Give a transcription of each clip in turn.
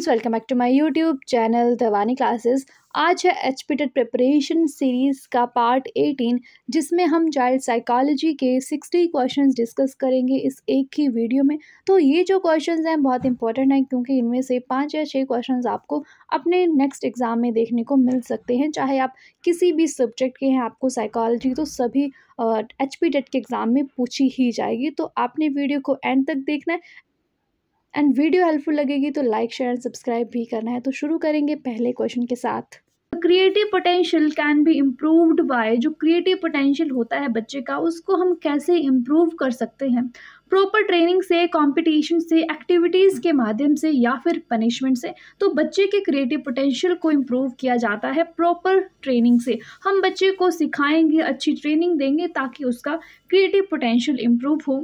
Friends, welcome back to my YouTube channel Dawani classes. आज है HP TET preparation series का part 18, जिसमें हम चाइल्ड साइकोलॉजी के 60 क्वेश्चंस डिस्कस करेंगे इस एक ही वीडियो में। तो ये जो क्वेश्चंस हैं बहुत इंपॉर्टेंट हैं, क्योंकि इनमें से 5 या 6 क्वेश्चंस आपको अपने नेक्स्ट एग्ज़ाम में देखने को मिल सकते हैं। चाहे आप किसी भी सब्जेक्ट के हैं, आपको साइकोलॉजी तो सभी एचपी टेट के एग्ज़ाम में पूछी ही जाएगी। तो आपने वीडियो को एंड तक देखना है एंड वीडियो हेल्पफुल लगेगी तो लाइक शेयर एंड सब्सक्राइब भी करना है। तो शुरू करेंगे पहले क्वेश्चन के साथ। Creative potential can be improved by, जो क्रिएटिव पोटेंशियल होता है बच्चे का, उसको हम कैसे इम्प्रूव कर सकते हैं? प्रॉपर ट्रेनिंग से, कंपटीशन से, एक्टिविटीज़ के माध्यम से या फिर पनिशमेंट से। तो बच्चे के क्रिएटिव पोटेंशियल को इम्प्रूव किया जाता है प्रॉपर ट्रेनिंग से। हम बच्चे को सिखाएंगे, अच्छी ट्रेनिंग देंगे ताकि उसका क्रिएटिव पोटेंशियल इम्प्रूव हो।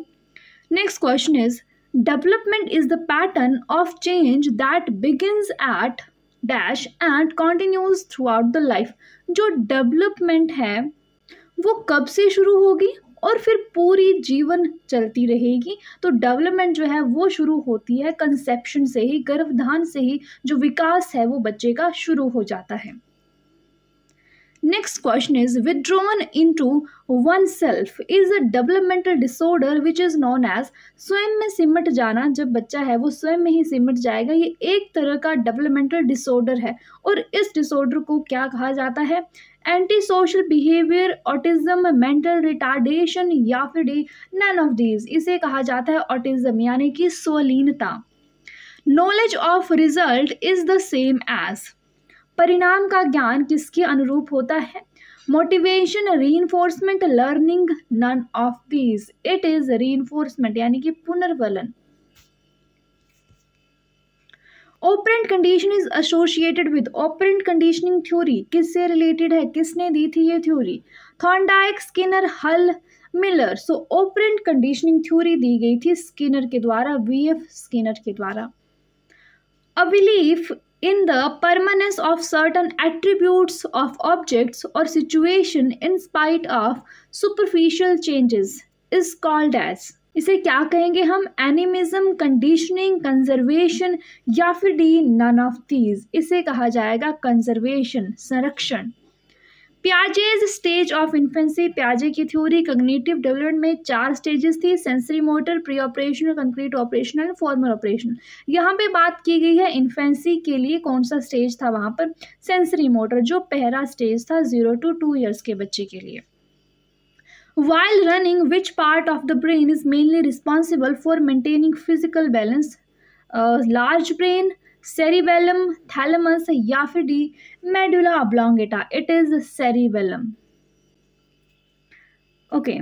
Next question is, development is the pattern of change that begins at dash and continues throughout the life। जो डेवलपमेंट है वो कब से शुरू होगी और फिर पूरी जीवन चलती रहेगी? तो डेवलपमेंट जो है वो शुरू होती है कंसेप्शन से ही, गर्भधान से ही जो विकास है वो बच्चे का शुरू हो जाता है। Next question is, withdrawn into oneself is a developmental disorder which is known as। स्वयं में सिमट जाना, जब बच्चा है वो स्वयं में ही सिमट जाएगा, ये एक तरह का डेवलपमेंटल डिसऑर्डर है। और इस डिसऑर्डर को क्या कहा जाता है? Anti social behaviour, autism, mental retardation या फिर डी नन ऑफ दीज। इसे कहा जाता है ऑटिज्म यानी कि स्वलीनता। Knowledge of result is the same as. परिणाम का ज्ञान किसके अनुरूप होता है? Motivation, reinforcement, learning, none of these. It is reinforcement यानी कि पुनर्वलन। Operant condition is associated with. Operant conditioning theory किससे रिलेटेड है? किसने दी थी ये theory? Thorndike, Skinner, Hull, Miller. So operant conditioning theory दी गई थी स्किनर के द्वारा, वीएफ स्किनर के द्वारा। A belief in the permanence of certain attributes of objects or situation in spite of superficial changes is called as। इसे क्या कहेंगे हम? एनिमिज्म, कंडीशनिंग, कंजर्वेशन या फिर डी नन ऑफ दीज। इसे कहा जाएगा कंजर्वेशन, संरक्षण। पियाजेज स्टेज ऑफ इन्फेंसी। पियाजे की थ्योरी कॉग्निटिव डेवलपमेंट में 4 स्टेजेस थी: sensory motor, pre operational, concrete operational and formal operational. यहाँ पे बात की गई है इन्फेंसी के लिए कौन सा स्टेज था वहाँ पर? सेंसरी मोटर, जो पहला स्टेज था 0 to 2 years के बच्चे के लिए। While running, which part of the brain is mainly responsible for maintaining physical balance? Large brain, cerebellum, thalamus या फिर D medulla oblongata. It is cerebellum. Okay,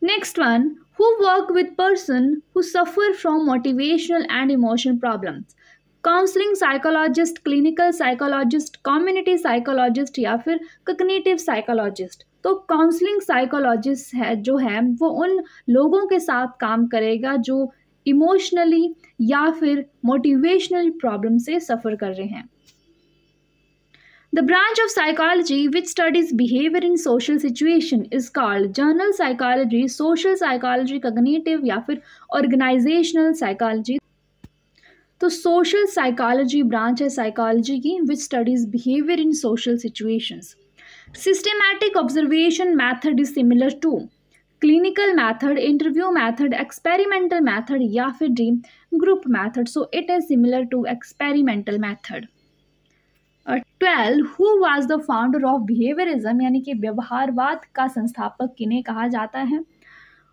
next one, who work with person who suffer from motivational and emotional problems? Counselling psychologist, clinical psychologist, community psychologist या फिर cognitive psychologist. तो counselling psychologist है जो है वो उन लोगों के साथ काम करेगा जो इमोशनली या फिर मोटिवेशनल प्रॉब्लम से सफ़र कर रहे हैं। The branch of psychology which studies behaviour in social situation is called general psychology, social psychology, cognitive या फिर ऑर्गेनाइजेशनल साइकोलॉजी। तो सोशल साइकोलॉजी ब्रांच है साइकोलॉजी की which studies behaviour in social situations. Systematic observation method is similar to clinical method, interview method, experimental method या फिर dream group method. So it is similar to experimental method. 12, who was the founder of behaviourism यानी कि व्यवहारवाद का संस्थापक किन्हें कहा जाता है?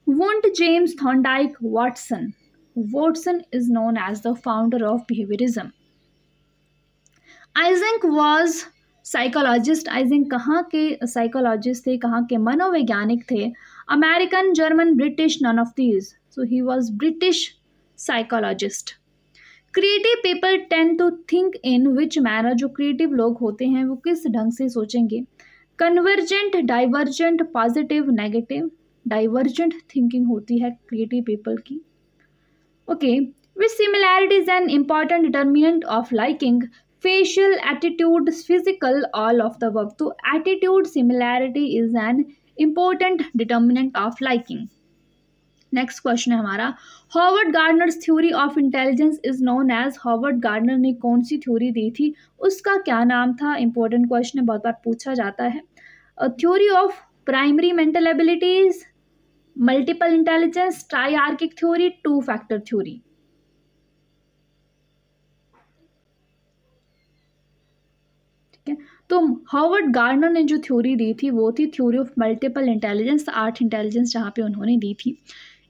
Wundt, James, Thorndike, Watson. Watson is known as the founder of behaviourism. Eysenck was psychologist. Eysenck कहाँ के साइकोलॉजिस्ट थे, कहाँ के मनोवैज्ञानिक थे? American, German, British, none of these. So he was British psychologist. Creative people tend to think in which manner. जो creative लोग होते हैं वो किस ढंग से सोचेंगे? Convergent, divergent, positive, negative. Divergent thinking होती है क्रिएटिव पीपल की। Okay, which similarity is an important determinant of liking? Facial, attitude, physical, all of the work. तो attitude similarity is an important determinant of liking। Next question है हमारा, Howard Gardner's theory of intelligence is known as, Howard Gardner ने कौन सी theory दी थी, उसका क्या नाम था। इंपॉर्टेंट क्वेश्चन है, बहुत बार पूछा जाता है। Theory of primary mental abilities, multiple intelligence, triarchic theory, two factor theory. ठीक है, तो हॉवर्ड गार्डनर ने जो थ्योरी दी थी वो थी theory of multiple intelligence, 8 intelligence जहाँ पे उन्होंने दी थी।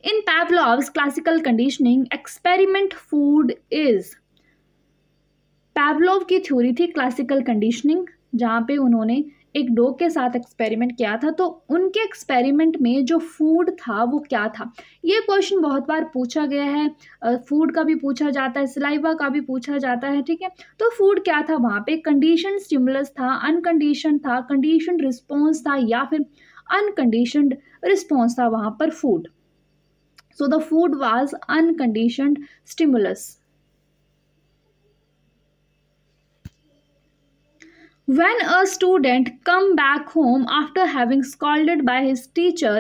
In Pavlov's classical conditioning experiment food is, Pavlov की थ्योरी थी क्लासिकल कंडीशनिंग जहाँ पे उन्होंने एक डॉग के साथ एक्सपेरिमेंट किया था, तो उनके एक्सपेरिमेंट में जो फूड था वो क्या था। ये क्वेश्चन बहुत बार पूछा गया है, फूड का भी पूछा जाता है, सलाइवा का भी पूछा जाता है। ठीक है, तो फूड क्या था वहाँ पे, कंडीशन स्टिमुलस था, अनकंडीशन था, कंडीशन रिस्पॉन्स था, या फिर अनकंडीशनड रिस्पॉन्स था वहाँ पर food. So the food was unconditioned stimulus. When a student come back home after having scolded by his teacher,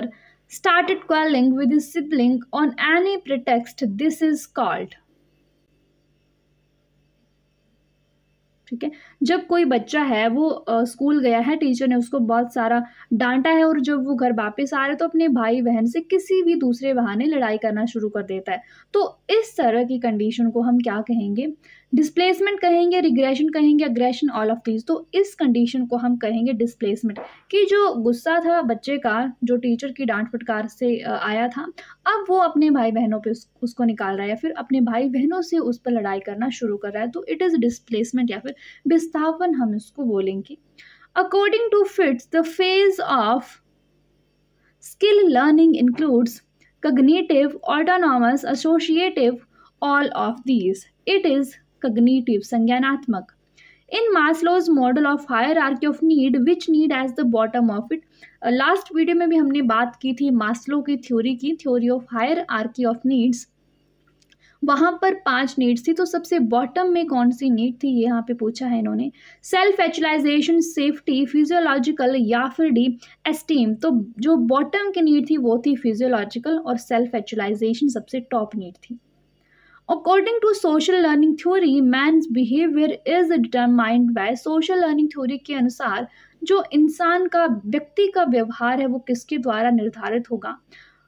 started quarreling with his sibling on any pretext, this is called. ठीक है, जब कोई बच्चा है वो स्कूल गया है, teacher ने उसको बहुत सारा डांटा है और जब वो घर वापस आ रहे तो अपने भाई बहन से किसी भी दूसरे बहाने लड़ाई करना शुरू कर देता है, तो इस तरह की कंडीशन को हम क्या कहेंगे, डिस्प्लेसमेंट कहेंगे, रिग्रेशन कहेंगे, अग्रेशन, ऑल ऑफ दीज। तो इस कंडीशन को हम कहेंगे डिस्प्लेसमेंट, कि जो गुस्सा था बच्चे का जो टीचर की डांट फटकार से आया था, अब वो अपने भाई बहनों पे उसको निकाल रहा है, या फिर अपने भाई बहनों से उस पर लड़ाई करना शुरू कर रहा है, तो इट इज़ डिस्प्लेसमेंट या फिर विस्थापन हम इसको बोलेंगे। According to Fitts, the phase of skill learning includes cognitive, autonomous, associative, all of these. It is cognitive, संज्ञानात्मक। In Maslow's model of hierarchy of need, which need as the bottom of it? Last video में भी हमने बात की थी Maslow की theory की, theory of hierarchy of needs. वहाँ पर 5 नीड्स थी, तो सबसे बॉटम में कौन सी नीड थी ये यहाँ पे पूछा है इन्होंने। सेल्फ एक्चुअलाइजेशन, सेफ्टी, फिजियोलॉजिकल, या फिर डी एस्टीम। तो जो बॉटम की नीड थी वो थी फिजियोलॉजिकल और सेल्फ एक्चुअलाइजेशन सबसे टॉप नीड थी। According to social learning theory, man's behaviour is determined by, social learning theory के अनुसार जो इंसान का, व्यक्ति का व्यवहार है वो किसके द्वारा निर्धारित होगा,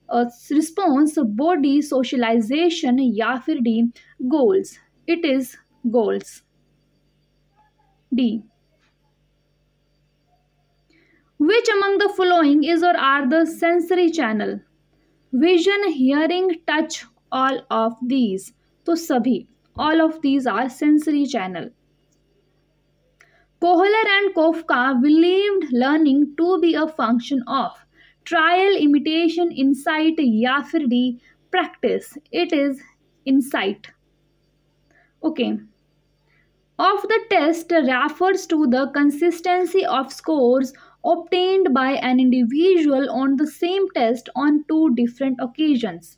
रिस्पॉन्स, बॉडी, सोशलाइजेशन, या फिर D goals. It is goals, D. Which among the following is और are the sensory channel, vision, hearing, touch, all of these. तो सभी, all of these are sensory channel. Kohler and Koffka believed learning to be a function of trial, imitation, insight, या फिर D practice. It is insight. Okay, of the test refers to the consistency of scores obtained by an individual on the same test on 2 different occasions.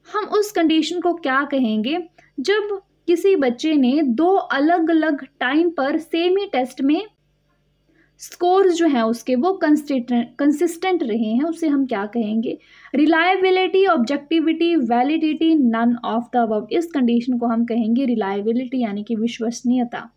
हम उस condition को क्या कहेंगे, जब किसी बच्चे ने 2 अलग अलग टाइम पर सेम ही टेस्ट में स्कोर्स जो हैं उसके वो कंसिस्टेंट रहे हैं, उसे हम क्या कहेंगे, reliability, objectivity, validity, none of the above. इस कंडीशन को हम कहेंगे रिलायबिलिटी यानी कि विश्वसनीयता।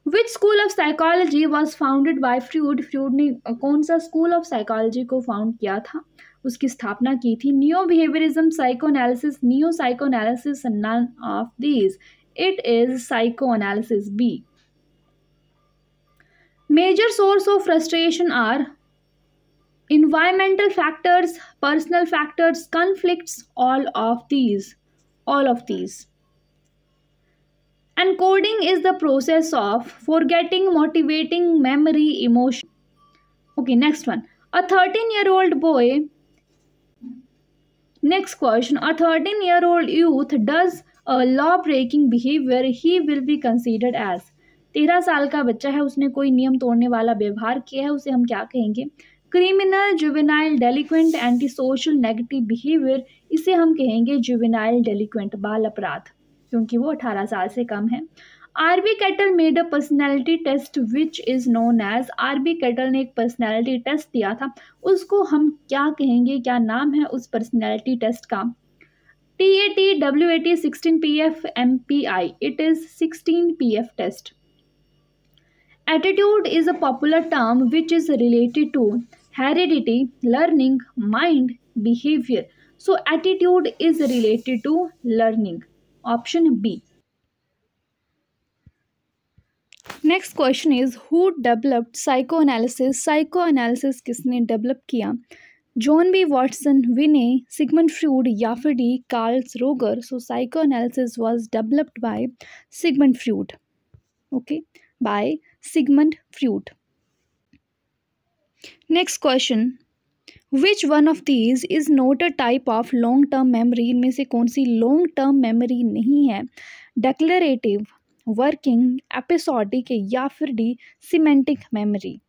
Which school of psychology was founded by Freud, Freud ने कौन सा स्कूल ऑफ साइकोलॉजी को फाउंड किया था, उसकी स्थापना की थी। Neo behaviourism, psychoanalysis, neo psychoanalysis, none of these. It is psychoanalysis, B. Major source of frustration are environmental factors, personal factors, conflicts, all of these. All of these. Encoding is the process of forgetting, motivating, memory, emotion. Okay, next one. A 13-year-old boy. Next question. A 13-year-old youth does a law-breaking behavior, he will be considered as. 13 साल का बच्चा है, उसने कोई नियम तोड़ने वाला व्यवहार किया है, उसे हम क्या कहेंगे, criminal, juvenile, delinquent, anti social, negative behaviour. इसे हम कहेंगे जुवेनाइल डेलिक्वेंट, बाल अपराध, क्योंकि वो 18 साल से कम है। RB Cattell made a personality test which is known as, RB Cattell ने एक पर्सनैलिटी टेस्ट दिया था, उसको हम क्या कहेंगे, क्या नाम है उस पर्सनैलिटी टेस्ट का? TAT, WAT, 16PF, MPI, it is 16PF test. Attitude is a popular term which is related to heredity, learning, mind, behavior. So attitude is related to learning. Option B. Next question is who developed psychoanalysis, psychoanalysis किसने develop किया? John B Watson, विने, Sigmund Freud या फिर D Carl's Roger? So psychoanalysis was developed by Sigmund Freud, okay, by Sigmund Freud. Next question, which one of these is not a type of long term memory? इनमें से कौन सी long term memory नहीं है? Declarative, working, episodic या फिर D semantic memory?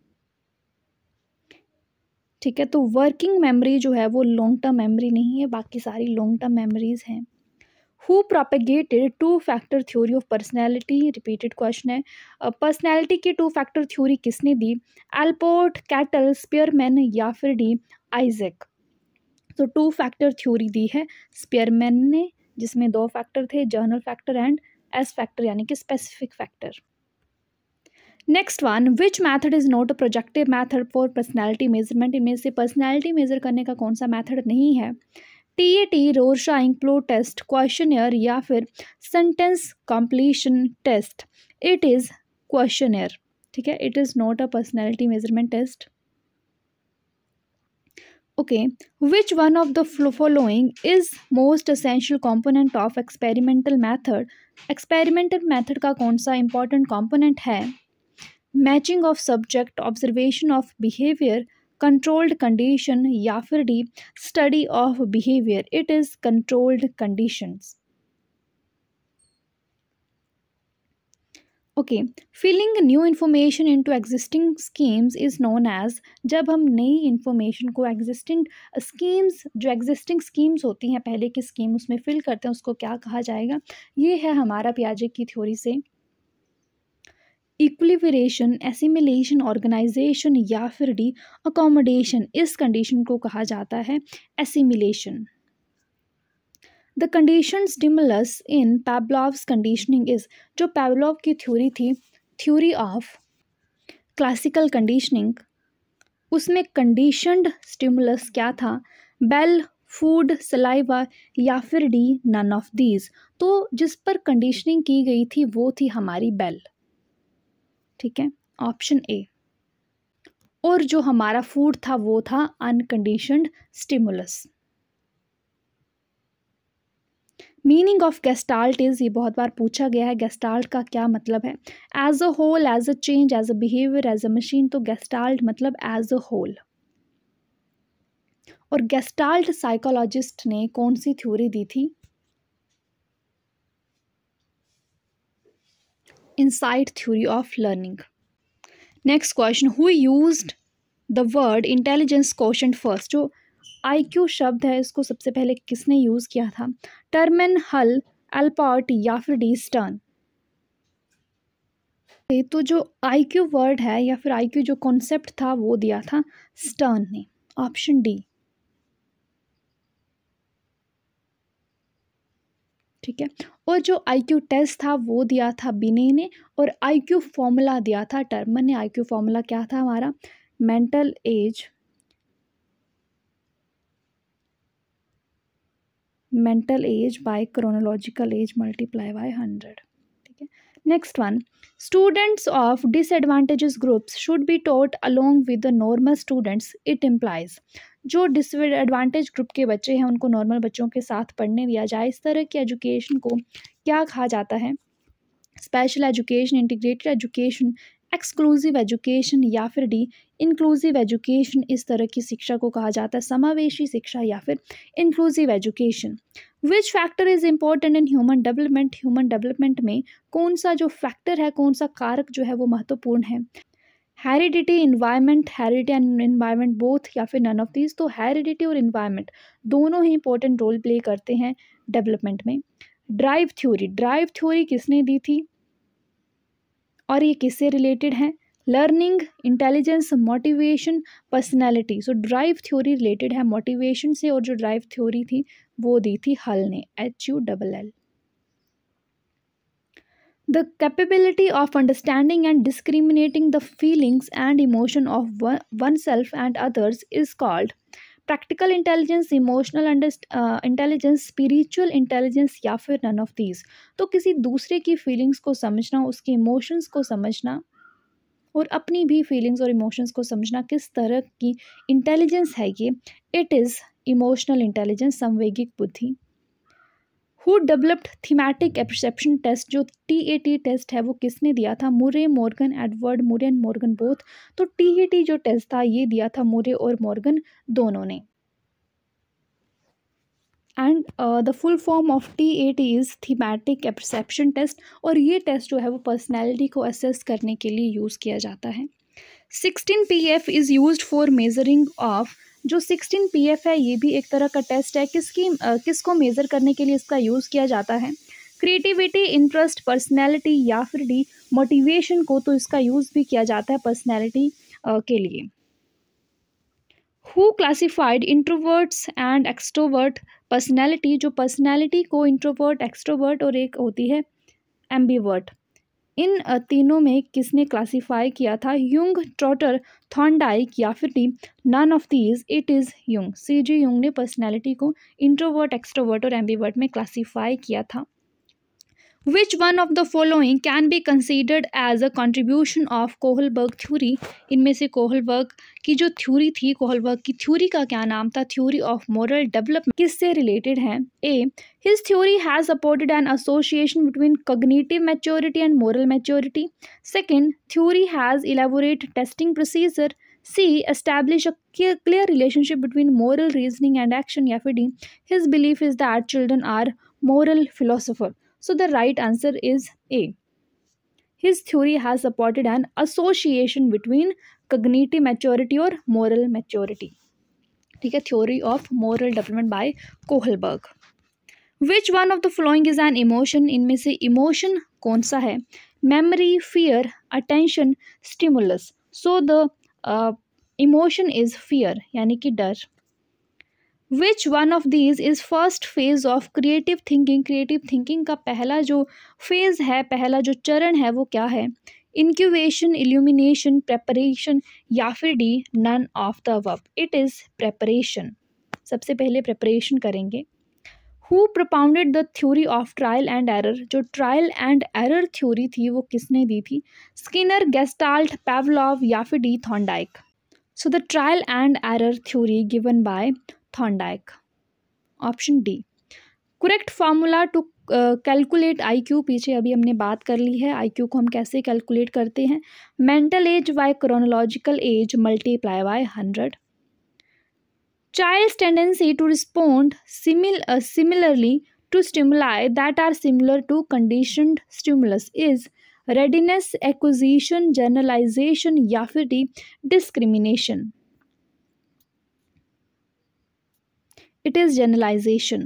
ठीक है, तो वर्किंग मेमोरी जो है वो लॉन्ग टर्म मेमोरी नहीं है, बाकी सारी लॉन्ग टर्म मेमोरीज हैं. Who propagated to factor theory of personality? Repeated question है. पर्सनैलिटी की टू फैक्टर थ्योरी किसने दी? एल्पोर्ट, कैटल, स्पीयरमैन या फिर डी आइजैक? तो टू फैक्टर थ्योरी दी है स्पीयरमैन ने, जिसमें दो फैक्टर थे, journal factor and S factor यानी कि specific factor. Next one, which method is not a projective method for personality measurement? इनमें से पर्सनैलिटी मेजर करने का कौन सा मैथड नहीं है? TAT, Rorschach ink blot test, questionnaire या फिर sentence completion test? It is questionnaire. ठीक है, it is not a personality measurement test. Okay, which one of the following is most essential component of experimental method? Experimental method का कौन सा important component है? Matching of subject, observation of behavior, controlled condition या फिर D study of behavior? It is controlled conditions. Okay, filling new information into existing schemes is known as, जब हम नई information को एग्जिस्टिंग स्कीम्स, जो existing schemes होती हैं पहले की स्कीम, उसमें फिल करते हैं, उसको क्या कहा जाएगा? ये है हमारा पियाजे की थ्योरी से इक्विलिब्रेशन, एसिमिलेशन, ऑर्गेनाइजेशन या फिर डी अकोमोडेशन. इस कंडीशन को कहा जाता है assimilation. The condition stimulus in Pavlov's conditioning is, जो पैवलोव की थ्योरी थी, थ्योरी ऑफ क्लासिकल कंडीशनिंग, उसमें कंडीशनड स्टिमुलस क्या था? बेल, फूड, सलाइवा या फिर डी नन ऑफ दीज? तो जिस पर कंडीशनिंग की गई थी वो थी हमारी बेल. ठीक है, ऑप्शन ए. और जो हमारा फूड था वो था unconditioned stimulus. Meaning of gestalt is, ये बहुत बार पूछा गया है, गेस्टाल्ट का क्या मतलब है? As a whole, as a change, as a behaviour, as a machine. तो गेस्टाल्ट मतलब एज अ होल. और गेस्टाल्ट साइकोलॉजिस्ट ने कौन सी थ्योरी दी थी? Insight theory of learning. Next question, who used the word intelligence quotient first? जो IQ शब्द है इसको सबसे पहले किसने यूज़ किया था? टर्मन, हल, एल्पोर्ट या फिर डी स्टर्न? तो जो IQ वर्ड है या फिर IQ जो कॉन्सेप्ट था वो दिया था स्टर्न ने. Option D. ठीक है, और जो IQ टेस्ट था वो दिया था बिने ने, और IQ फॉर्मूला दिया था टर्मन ने. IQ फॉर्मूला क्या था हमारा? Mental as, mental age by chronological age multiply by 100. ठीक है, next one, students of disadvantages groups should be taught along with the normal students. It implies, जो डिसएडवांटेज ग्रुप के बच्चे हैं उनको नॉर्मल बच्चों के साथ पढ़ने दिया जाए. इस तरह की एजुकेशन को क्या कहा जाता है? Special education, integrated education, exclusive education या फिर डी इंक्लूसिव एजुकेशन. इस तरह की शिक्षा को कहा जाता है समावेशी शिक्षा या फिर inclusive education. Which factor is important in human development? Human development में कौन सा जो फैक्टर है, कौन सा कारक जो है वो महत्वपूर्ण है? Heredity, environment, heredity and environment both या फिर नन ऑफ दीज? तो हेरिडिटी और इन्वायरमेंट दोनों ही इंपॉर्टेंट रोल प्ले करते हैं डेवलपमेंट में. ड्राइव थ्योरी, ड्राइव थ्योरी किसने दी थी? और ये किससे रिलेटेड है? Learning, intelligence, motivation, personality. So drive theory related है मोटिवेशन से, और जो ड्राइव थ्योरी थी वो दी थी हल ने, HULL। The capability of understanding and discriminating the feelings and emotion of oneself and others is called practical intelligence, emotional intelligence, spiritual intelligence, या फिर none of these। तो किसी दूसरे की फीलिंग्स को समझना, उसके इमोशंस को समझना और अपनी भी फीलिंग्स और इमोशंस को समझना किस तरह की इंटेलिजेंस है ये, इट इज़ इमोशनल इंटेलिजेंस, संवेगिक बुद्धि। Who developed thematic apperception test, जो TAT टेस्ट है वो किसने दिया था? Murray, Morgan, Edward Murray and Morgan both. तो TAT जो टेस्ट था ये दिया था मुरे और मॉर्गन दोनों ने। And the full form of TAT is thematic apperception test, और ये टेस्ट जो है वो पर्सनैलिटी को असेस करने के लिए यूज़ किया जाता है। 16 PF is used for measuring of, जो 16 PF है ये भी एक तरह का टेस्ट है, किसको मेज़र करने के लिए इसका यूज़ किया जाता है? क्रिएटिविटी, इंटरेस्ट, पर्सनैलिटी या फिर डी मोटिवेशन को, तो इसका यूज़ भी किया जाता है पर्सनैलिटी के लिए। Who classified introverts and extrovert personality, जो पर्सनैलिटी को इंट्रोवर्ट, एक्सट्रोवर्ट और एक होती है एम्बीवर्ट, इन तीनों में किसने क्लासिफाई किया था? युंग, ट्रॉटर, थॉर्नडाइक या फिर D none of these, it is Jung. CG Jung ने पर्सनैलिटी को इंट्रोवर्ट, एक्सट्रोवर्ट और एम्बीवर्ट में क्लासिफाई किया था। Which one of the following can be considered as a contribution of Kohlberg theory? इनमें से कोहलबर्ग की जो थ्योरी थी, कोहलबर्ग की थ्योरी का क्या नाम था? Theory of moral development. किससे रिलेटेड है? A, his theory has supported an association between cognitive maturity and moral maturity. Second, theory has elaborate testing procedure. C, establish a clear relationship between moral reasoning and action. या फिर D, his belief is that children are moral philosopher. So the right answer is A. His theory has supported an association between cognitive maturity और moral maturity. ठीक है, theory of moral development by Kohlberg. Which one of the following is an emotion? इनमें से emotion कौन सा है? Memory, fear, attention, stimulus. So the emotion is fear, यानी कि डर। Which one of these is first phase of creative thinking? creative thinking का पहला जो phase है, पहला जो चरण है वो क्या है? Incubation, illumination, preparation या फिर D none of the above, it is preparation। सबसे पहले preparation करेंगे। Who propounded the theory of trial and error? जो trial and error theory थी वो किसने दी थी? Skinner, Gestalt, Pavlov या फिर D Thorndike। So the trial and error theory given by Thorndike. Option D. Correct formula to calculate IQ, पीछे अभी हमने बात कर ली है IQ को हम कैसे कैलकुलेट करते हैं। Mental age by chronological age multiply by 100. Child's tendency to respond similarly to stimuli that are similar to conditioned stimulus is readiness, acquisition, generalization या फिर D discrimination। It is generalization.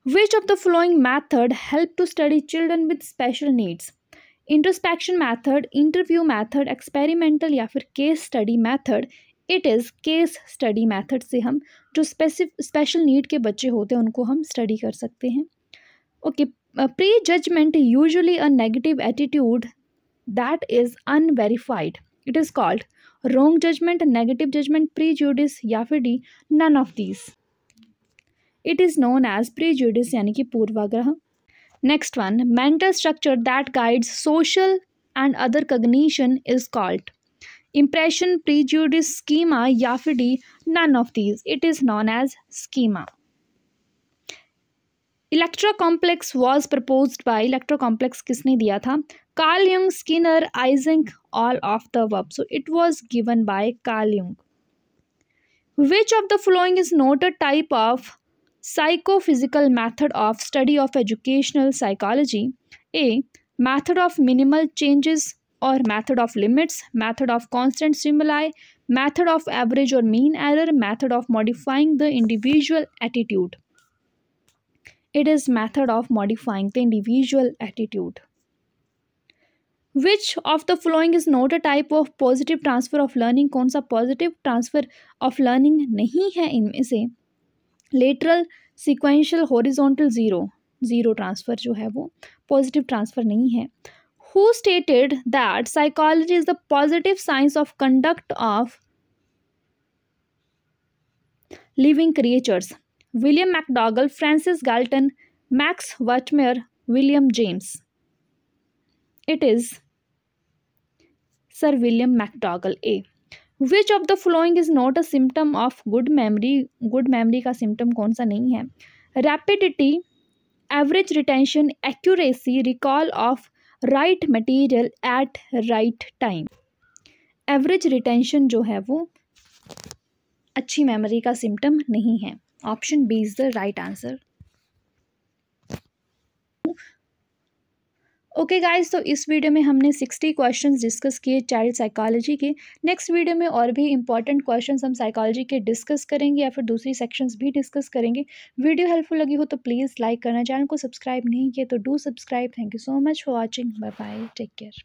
Which of the following method help to study children with special needs? Introspection method, interview method, experimental या फिर case study method. It is case study method से हम जो special need के बच्चे होते हैं उनको हम study कर सकते हैं। Okay, pre-judgment usually a negative attitude that is unverified. It is called wrong judgment, negative judgment, prejudice या फिर D none of these. It is known as prejudice यानी कि पूर्वाग्रह। Next one, mental structure that guides social and other cognition is called impression, prejudice, schema या फिर D none of these. It is known as schema. Electra complex was proposed by, Electra complex किसने दिया था? Carl Jung, Skinner, Isaac, all of the above. So it was given by Carl Jung. Which of the following is not a type of psychophysical method of study of educational psychology? A, method of minimal changes और method of limits, method of constant stimuli, method of average और mean error, method of modifying the individual attitude. It is method of modifying the individual attitude. Which of the following is not a type of positive transfer of learning, कौन सा positive transfer of learning नहीं है इनमें से? Lateral, sequential, horizontal, zero transfer जो है वो positive transfer नहीं है। Who stated that psychology is the positive science of conduct of living creatures? William McDougall, Francis Galton, Max Wertheimer, William James. It is sir William McDougall, A. Which of the following is not a symptom of good memory? Good memory का symptom कौन सा नहीं है? Rapidity, average retention, accuracy, recall of right material at right time. Average retention जो है वो अच्छी memory का सिम्टम नहीं है। Option B is the right answer. Okay guys, तो इस वीडियो में हमने 60 क्वेश्चंस डिस्कस किए चाइल्ड साइकोलॉजी के। नेक्स्ट वीडियो में और भी इंपॉर्टेंट क्वेश्चंस हम साइकोलॉजी के डिस्कस करेंगे या फिर दूसरी सेक्शंस भी डिस्कस करेंगे। वीडियो हेल्पफुल लगी हो तो प्लीज़ लाइक करना, चैनल को सब्सक्राइब नहीं किया तो do subscribe. Thank you so much for watching. Bye bye, take care.